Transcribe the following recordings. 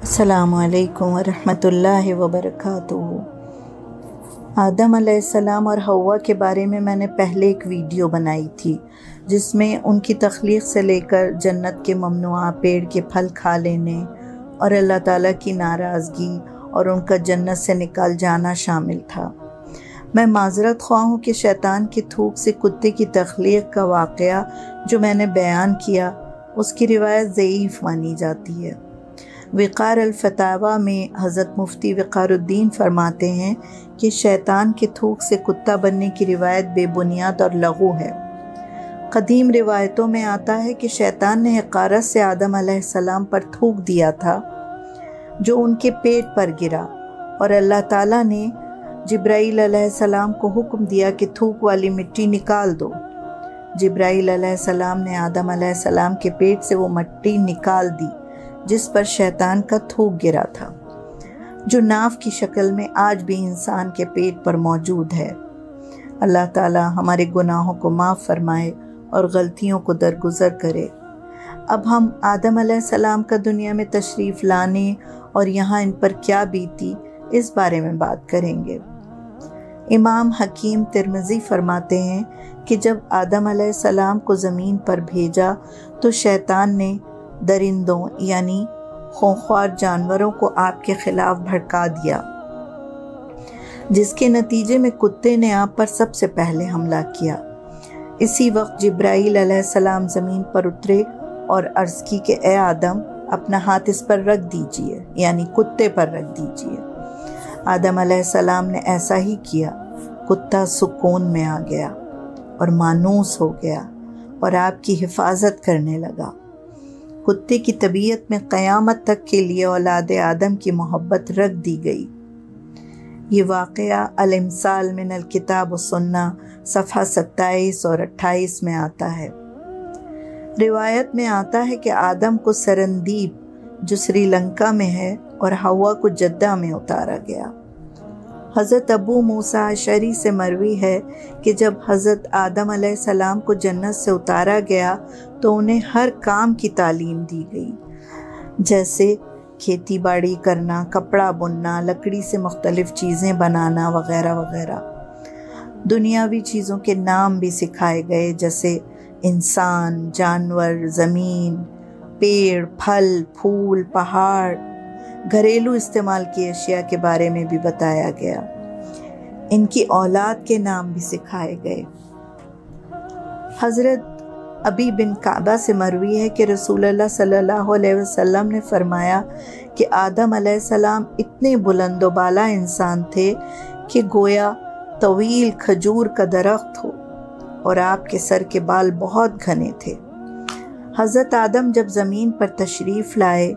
अस्सलामु अलैकुम वरहमतुल्लाहि वबरकातुहू। आदम अलैहिस्सलाम और हव्वा के बारे में मैंने पहले एक वीडियो बनाई थी जिसमें उनकी तख्लीक से लेकर जन्नत के ममनुआ पेड़ के फल खा लेने और अल्लाह ताला की नाराज़गी और उनका जन्नत से निकाल जाना शामिल था। मैं माज़रत ख्वाह हूँ कि शैतान की थूक से कुत्ते की तख्लीक का वाक़या जो मैंने बयान किया उसकी रिवायत ज़ईफ़ मानी जाती है। विक़ार अल-फ़तावा में हज़रत मुफ्ती विक़ारुद्दीन फरमाते हैं कि शैतान के थूक से कुत्ता बनने की रिवायत बेबुनियाद और लग़ू है। क़दीम रिवायतों में आता है कि शैतान ने हिक़ारत से आदम अलैहिस्सलाम पर थूक दिया था जो उनके पेट पर गिरा और अल्लाह ताला ने जिब्राईल अलैहिस्सलाम को हुक्म दिया कि थूक वाली मिट्टी निकाल दो। जिब्राईल अलैहिस्सलाम ने आदम अलैहिस्सलाम के पेट से वो मिट्टी निकाल दी जिस पर शैतान का थूक गिरा था, जो नाव की शक्ल में आज भी इंसान के पेट पर मौजूद है। अल्लाह ताला हमारे गुनाहों को माफ़ फरमाए और गलतियों को दरगुजर करे। अब हम आदम अलैहिस्सलाम का दुनिया में तशरीफ़ लाने और यहाँ इन पर क्या बीती इस बारे में बात करेंगे। इमाम हकीम तिरमिज़ी फरमाते हैं कि जब आदम अलैहिस्सलाम को ज़मीन पर भेजा तो शैतान ने दरिंदों यानी खूंखार जानवरों को आपके खिलाफ भड़का दिया, जिसके नतीजे में कुत्ते ने आप पर सबसे पहले हमला किया। इसी वक्त जिब्राईल अलैहिस्सलाम ज़मीन पर उतरे और अर्ज़ की कि ए आदम, अपना हाथ इस पर रख दीजिए, यानी कुत्ते पर रख दीजिए। आदम अलैहिस्सलाम ने ऐसा ही किया। कुत्ता सुकून में आ गया और मानूस हो गया और आपकी हिफाजत करने लगा। कुत्ते की तबीयत में क़यामत तक के लिए औलाद आदम की मोहब्बत रख दी गई। ये वाक़या अल-इमसाल मिन अल-किताब व सुन्ना सफ़हा 27 और 28 में आता है। रिवायत में आता है कि आदम को सरंदीप जो श्रीलंका में है और हव्वा को जद्दा में उतारा गया। हज़रत अबू मूसा अशरी से मरवी है कि जब हज़रत आदम अलैहिस्सलाम को जन्नत से उतारा गया तो उन्हें हर काम की तालीम दी गई, जैसे खेती बाड़ी करना, कपड़ा बुनना, लकड़ी से मुख्तलिफ़ चीज़ें बनाना वग़ैरह वग़ैरह। दुनियावी चीज़ों के नाम भी सिखाए गए, जैसे इंसान, जानवर, ज़मीन, पेड़, फल, फूल, पहाड़। घरेलू इस्तेमाल की अशिया के बारे में भी बताया गया। इनकी औलाद के नाम भी सिखाए गए। हज़रत अबी बिन काबा से मरवी है कि रसूलुल्लाह सल्लल्लाहु अलैहि वसल्लम ने फरमाया कि आदम अलैहिस्सलाम इतने बुलंदो बाला इंसान थे कि गोया तवील खजूर का दरख्त हो और आपके सर के बाल बहुत घने थे। हज़रत आदम जब ज़मीन पर तशरीफ़ लाए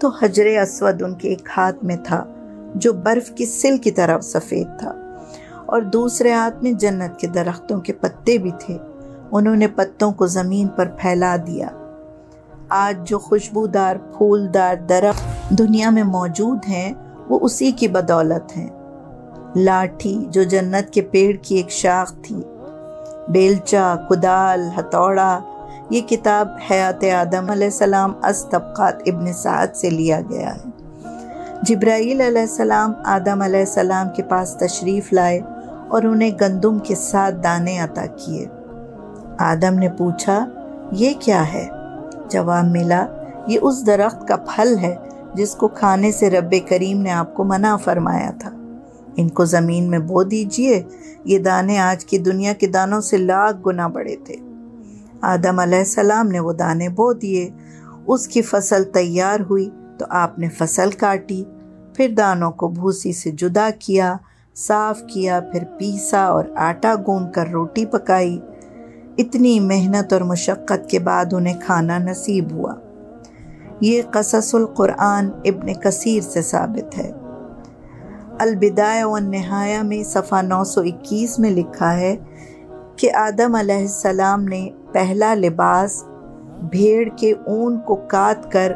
तो हजरे अस्वद उनके एक हाथ में था जो बर्फ़ की सिल की तरह सफ़ेद था और दूसरे हाथ में जन्नत के दरख्तों के पत्ते भी थे। उन्होंने पत्तों को ज़मीन पर फैला दिया। आज जो खुशबूदार फूलदार दरख्त दुनिया में मौजूद हैं वो उसी की बदौलत हैं। लाठी जो जन्नत के पेड़ की एक शाख थी, बेलचा, कुदाल, हथौड़ा। ये किताब हयात आदम अलैहिस्सलाम अस तबक़ात इब्न साद से लिया गया है। जिब्राईल अलैहिस्सलाम आदम अलैहिस्सलाम के पास तशरीफ़ लाए और उन्हें गंदुम के 7 दाने अता किए। आदम ने पूछा, ये क्या है? जवाब मिला, ये उस दरख्त का फल है जिसको खाने से रब्बे करीम ने आपको मना फरमाया था। इनको ज़मीन में बो दीजिए। ये दाने आज की दुनिया के दानों से लाख गुना बड़े थे। आदम अलैहिस्सलाम ने वो दाने बो दिए। उसकी फसल तैयार हुई तो आपने फसल काटी, फिर दानों को भूसी से जुदा किया, साफ़ किया, फिर पीसा और आटा गूंद कर रोटी पकाई। इतनी मेहनत और मुशक्क़त के बाद उन्हें खाना नसीब हुआ। ये क़ससुल क़ुरआन इब्न कसीर से साबित है। अल-बिदाया व निहाया में सफ़ा 921 में लिखा है कि आदम अलैहिस्सलाम ने पहला लिबास भेड़ के ऊन को काट कर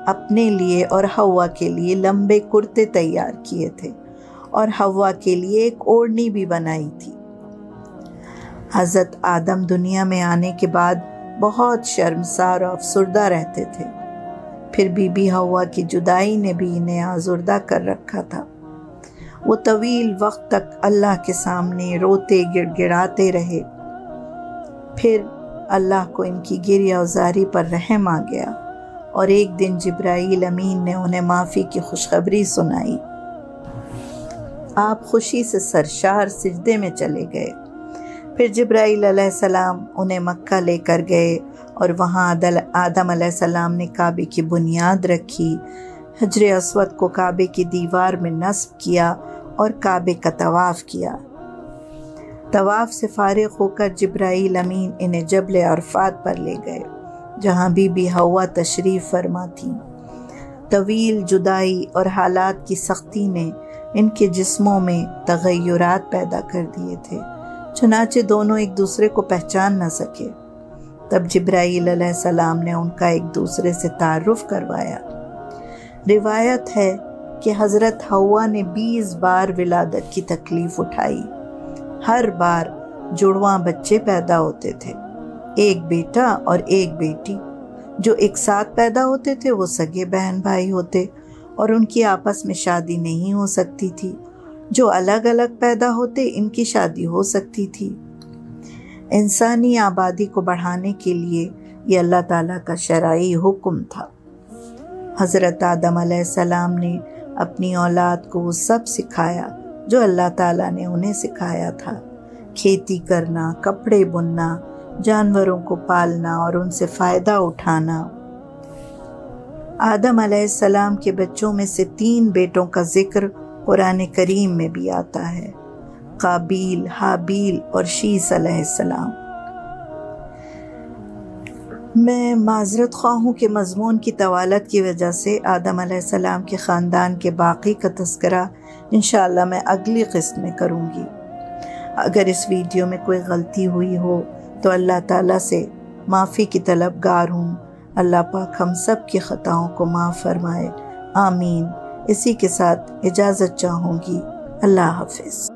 अपने लिए और हव्वा के लिए लंबे कुर्ते तैयार किए थे और हव्वा के लिए एक ओढ़नी भी बनाई थी। हज़रत आदम दुनिया में आने के बाद बहुत शर्मसार और अफसुर्दा रहते थे। پھر بی بی ہوا کی جدائی نے بھی انہیں آزردہ کر رکھا تھا۔ وہ طویل وقت تک اللہ کے سامنے روتے گڑ گڑاتے رہے۔ پھر اللہ کو ان کی گریہ وزاری پر رحم آ گیا اور ایک دن جبرائیل امین نے انہیں معافی کی خوشخبری سنائی۔ آپ خوشی سے سرشار سجدے میں چلے گئے۔ پھر جبرائیل علیہ السلام انہیں مکہ لے کر گئے اور وہاں آدم علیہ السلام نے کعبے کی بنیاد رکھی، حجر اسود کو کعبے کی دیوار میں نصب کیا اور کعبے کا طواف کیا۔ طواف سے فارغ ہو کر جبرائیل امین انہیں جبل عرفات پر لے گئے، جہاں بی بی ہوا تشریف فرما تھیں۔ طویل جدائی اور حالات کی سختی نے ان کے جسموں میں تغیرات پیدا کر دیے تھے، چنانچہ دونوں ایک دوسرے کو پہچان نہ سکے۔ تب جبرائیل علیہ السلام نے ان کا ایک دوسرے سے تعارف کروایا۔ روایت ہے کہ حضرت حوا نے 20 بار ولادت کی تکلیف اٹھائی۔ ہر بار جڑواں بچے پیدا ہوتے تھے، ایک بیٹا اور ایک بیٹی۔ جو ایک ساتھ پیدا ہوتے تھے وہ سگے بہن بھائی ہوتے اور ان کی آپس میں شادی نہیں ہو سکتی تھی۔ جو الگ الگ پیدا ہوتے ان کی شادی ہو سکتی تھی۔ انسانی آبادی کو بڑھانے کے لیے یہ اللہ تعالیٰ کا شرعی حکم تھا۔ حضرت آدم علیہ السلام نے اپنی اولاد کو وہ سب سکھایا جو اللہ تعالیٰ نے انہیں سکھایا تھا، کھیتی کرنا، کپڑے بننا، جانوروں کو پالنا اور ان سے فائدہ اٹھانا۔ آدم علیہ السلام کے بچوں میں سے 3 بیٹوں کا ذکر قرآن کریم میں بھی آتا ہے، قابیل، حابیل اور شیس علیہ السلام۔ میں معذرت خواہ ہوں کہ مضمون کی طوالت کی وجہ سے آدم علیہ السلام کے خاندان کے باقی کا تذکرہ انشاءاللہ میں اگلی قسط میں کروں گی۔ اگر اس ویڈیو میں کوئی غلطی ہوئی ہو تو اللہ تعالیٰ سے معافی کی طلبگار ہوں۔ اللہ پاک ہم سب کی خطاؤں کو معاف فرمائے، آمین۔ اسی کے ساتھ اجازت چاہوں گی۔ اللہ حافظ۔